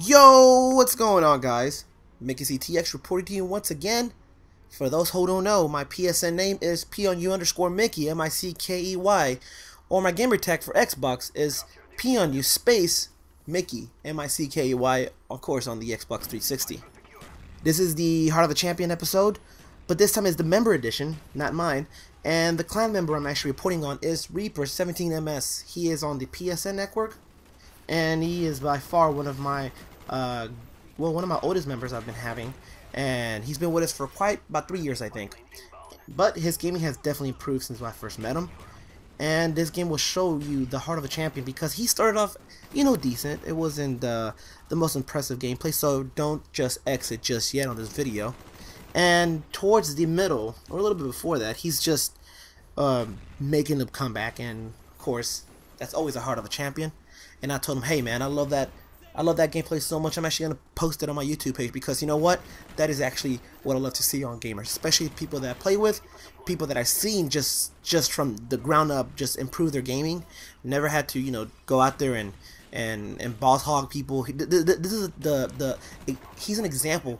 Yo, what's going on, guys? Mickeyctx reporting to you once again. For those who don't know, my PSN name is PonU_Mickey, M-I-C-K-E-Y, or my gamer tag for Xbox is PonU space Mickey, M-I-C-K-E-Y, of course on the Xbox 360. This is the Heart of the Champion episode, but this time is the member edition, not mine. And the clan member I'm actually reporting on is Reaper17MS. He is on the PSN network, and he is by far one of my one of my oldest members I've been having, and he's been with us for quite about 3 years, I think. But his gaming has definitely improved since I first met him, and this game will show you the heart of a champion because he started off, decent. It wasn't the most impressive gameplay, so don't just exit just yet on this video. And towards the middle, or a little bit before that, he's just making a comeback, and of course that's always the heart of a champion. And I told him, hey man, I love that gameplay so much, I'm actually gonna post it on my YouTube page, because you know what, that is actually what I love to see on gamers, especially people that I play with, people that I've seen just from the ground up just improve their gaming, never had to go out there and boss hog people. This is he's an example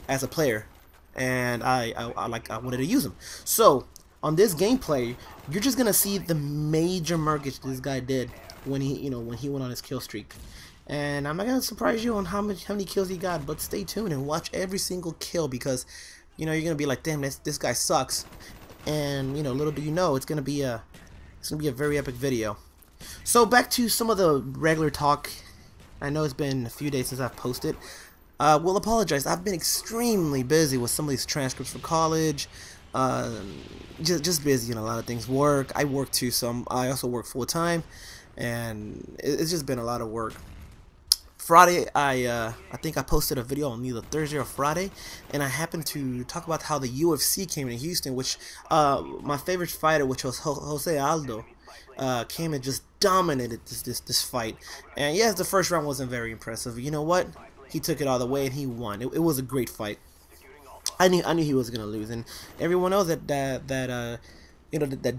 as a player, and I wanted to use him. So on this gameplay, you're just gonna see the major mortgage this guy did when he went on his kill streak. And I'm not gonna surprise you on how many kills he got, but stay tuned and watch every single kill, because you're gonna be like, damn, this guy sucks. And little do you know, it's gonna be a very epic video. So back to some of the regular talk. I know it's been a few days since I've posted. Will apologize. I've been extremely busy with some of these transcripts for college. Just busy in a lot of things. Work. I work too, so I also work full time, and it's just been a lot of work. Friday, I think I posted a video on either Thursday or Friday, and I happened to talk about how the UFC came in Houston, which my favorite fighter, which was Jose Aldo, came and just dominated this fight. And yes, the first round wasn't very impressive. You know what? He took it all the way and he won. It was a great fight. I knew he was gonna lose, and everyone else that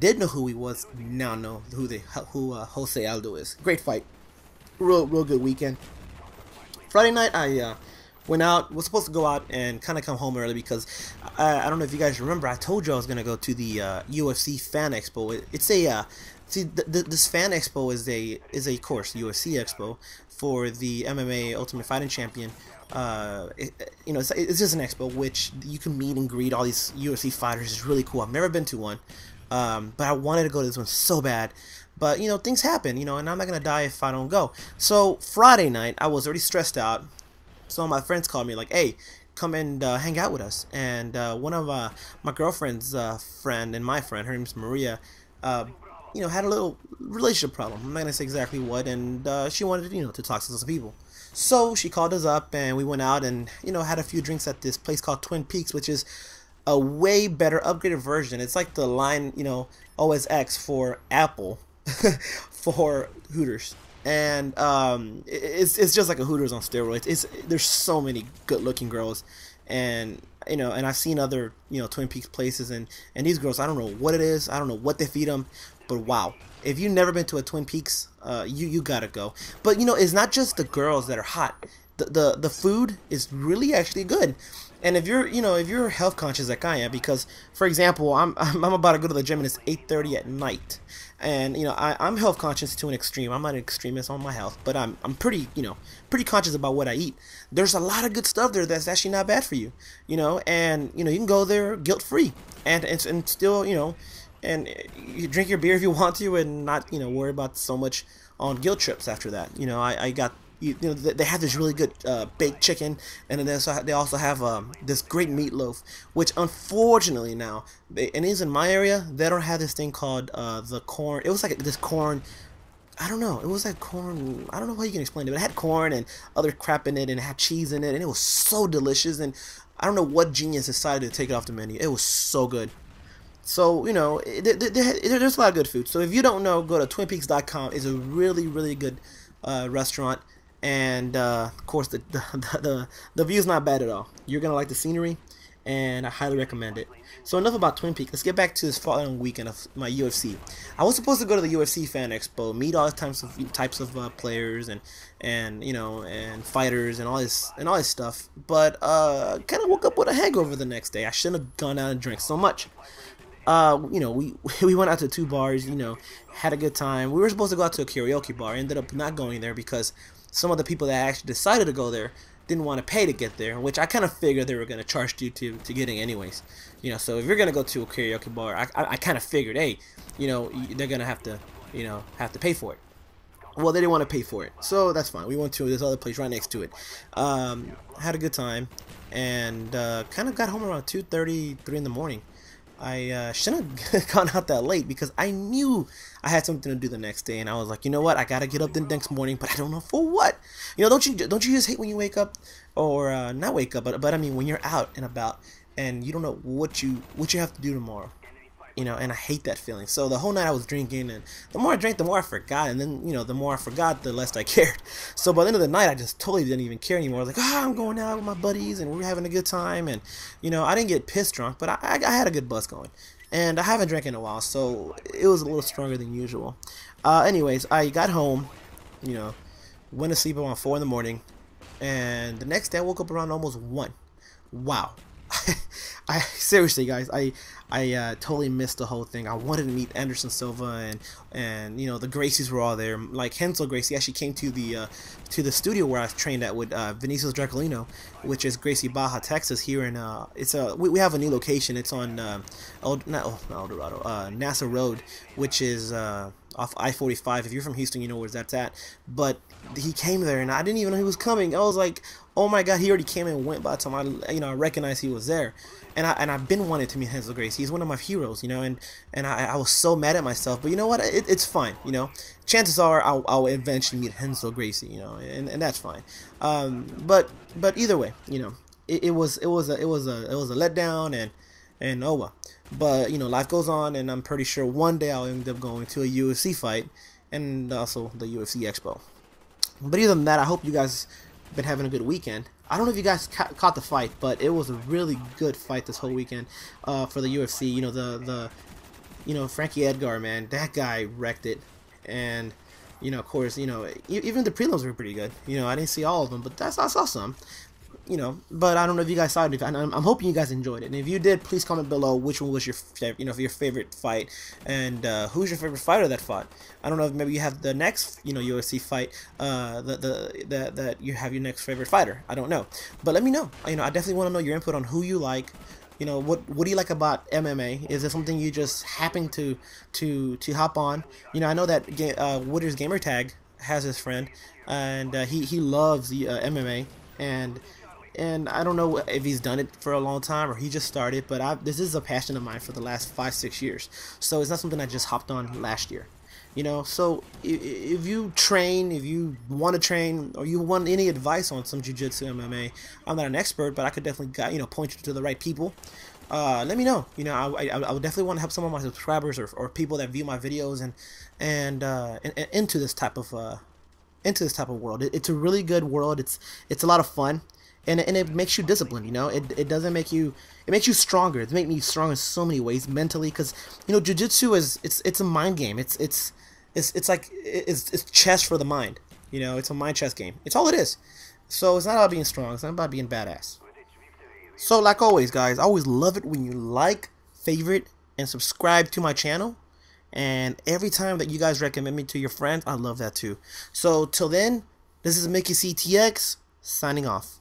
did know who he was now know who Jose Aldo is. Great fight, real good weekend. Friday night I went out. Was supposed to go out and kind of come home early because I don't know if you guys remember, I told you I was gonna go to the UFC Fan Expo. It's a this Fan Expo is a course UFC Expo for the MMA Ultimate Fighting Champion. It's just an expo which you can meet and greet all these UFC fighters. It's really cool. I've never been to one, but I wanted to go to this one so bad. But things happen, and I'm not gonna die if I don't go. So Friday night, I was already stressed out. So my friends called me like, "Hey, come and hang out with us." And one of my girlfriend's friend and my friend, her name's Maria, had a little relationship problem. I'm not gonna say exactly what, and she wanted to talk to some people. So she called us up, and we went out and had a few drinks at this place called Twin Peaks, which is a way better upgraded version. It's like the line OS X for Apple for Hooters, and it's just like a Hooters on steroids. There's so many good looking girls, and and I've seen other Twin Peaks places, and these girls, I don't know what it is, I don't know what they feed them, but wow, if you've never been to a Twin Peaks, you gotta go. But it's not just the girls that are hot. The food is really actually good. And if you're health conscious like I am, because for example, I'm about to go to the gym and it's 8:30 at night, and I'm health conscious to an extreme. I'm not an extremist on my health, but I'm pretty conscious about what I eat. There's a lot of good stuff there that's actually not bad for you, and you can go there guilt free and still and you drink your beer if you want to, and not worry about so much on guilt trips after that. I got they have this really good baked chicken, and then they also have this great meatloaf, which unfortunately now, and is in my area, they don't have this thing called the corn. It was like this corn, I don't know, it was like corn, I don't know how you can explain it, but it had corn and other crap in it, and it had cheese in it, and it was so delicious, and I don't know what genius decided to take it off the menu. It was so good. So there's a lot of good food. So if you don't know, go to twinpeaks.com. It's a really good restaurant. And of course the view's not bad at all. You're gonna like the scenery, and I highly recommend it. So enough about Twin Peaks. Let's get back to this following weekend of my UFC. I was supposed to go to the UFC Fan Expo, meet all types of players and you know, and fighters and all this stuff. But kind of woke up with a hangover the next day. I shouldn't have gone out and drank so much. You know, we went out to 2 bars, you know, had a good time. We were supposed to go out to a karaoke bar. Ended up not going there because some of the people that actually decided to go there didn't want to pay to get there, which I kind of figured they were going to charge you to getting anyways. You know, so if you're going to go to a karaoke bar, I kind of figured, hey, you know, they're going to have to, you know, pay for it. Well, they didn't want to pay for it, so that's fine. We went to this other place right next to it. Had a good time, and kind of got home around 2:30, 3 in the morning. I shouldn't have gone out that late because I knew I had something to do the next day, and I was like, you know what, I gotta get up the next morning, but I don't know for what. You know, don't you just hate when you wake up, or not wake up, but I mean when you're out and about and you don't know what you have to do tomorrow. You know, and I hate that feeling. So the whole night I was drinking, and the more I drank, the more I forgot, and then, you know, the more I forgot, the less I cared. So by the end of the night, I just totally didn't even care anymore. I was like, I'm going out with my buddies, and we're having a good time, and, you know, I didn't get pissed drunk, but I had a good buzz going, and I haven't drank in a while, so it was a little stronger than usual. Anyways, I got home, you know, went to sleep around 4 in the morning, and the next day I woke up around almost 1. Wow. I seriously, guys, I totally missed the whole thing. I wanted to meet Anderson Silva and you know, the Gracies were all there. Like Hensel Gracie actually came to the studio where I was trained at with Vinicius Draculino, which is Gracie Baja, Texas. Here in we have a new location. It's on not El Dorado, NASA Road, which is off I-45. If you're from Houston, you know where that's at. But he came there, and I didn't even know he was coming. I was like, oh my God, he already came and went by the time I recognized he was there. And I've been wanting to meet Hensel Gracie. He's one of my heroes, you know, and I was so mad at myself. But you know what? It's fine, you know. Chances are I'll eventually meet Hensel Gracie, you know, and that's fine. But either way, you know, it was a letdown, and oh well. But you know, life goes on, and I'm pretty sure one day I'll end up going to a UFC fight and also the UFC Expo. But either than that, I hope you guys been having a good weekend. I don't know if you guys caught the fight, but it was a really good fight this whole weekend for the UFC. You know, you know, Frankie Edgar, man, that guy wrecked it. And you know, of course, you know, even the prelims were pretty good. You know, I didn't see all of them, but I saw some. You know, but I don't know if you guys saw it. I'm hoping you guys enjoyed it, and if you did, please comment below which one was your your favorite fight, and who's your favorite fighter that fought. I don't know if maybe you have the next, you know, UFC fight, that you have your next favorite fighter. I don't know, but let me know. You know, I definitely want to know your input on who you like. You know, what do you like about MMA? Is it something you just happen to hop on? You know, I know that Wooder's Gamertag has his friend, and he loves the MMA, and I don't know if he's done it for a long time or he just started, but this is a passion of mine for the last 5-6 years. So it's not something I just hopped on last year. You know, so if you train, if you want to train, or you want any advice on some jiu-jitsu, MMA, I'm not an expert, but I could definitely point you to the right people. Let me know. You know, I would definitely want to help some of my subscribers or people that view my videos and into this type of world. It's a really good world. It's a lot of fun. And it makes you disciplined, you know. It doesn't make you. It makes you stronger. It makes me strong in so many ways mentally, because you know, jiu-jitsu it's a mind game. It's chess for the mind. You know, it's a mind chess game. It's all it is. So it's not about being strong. It's not about being badass. So like always, guys, I always love it when you like, favorite, and subscribe to my channel. And every time that you guys recommend me to your friends, I love that too. So till then, this is Mickeyctx signing off.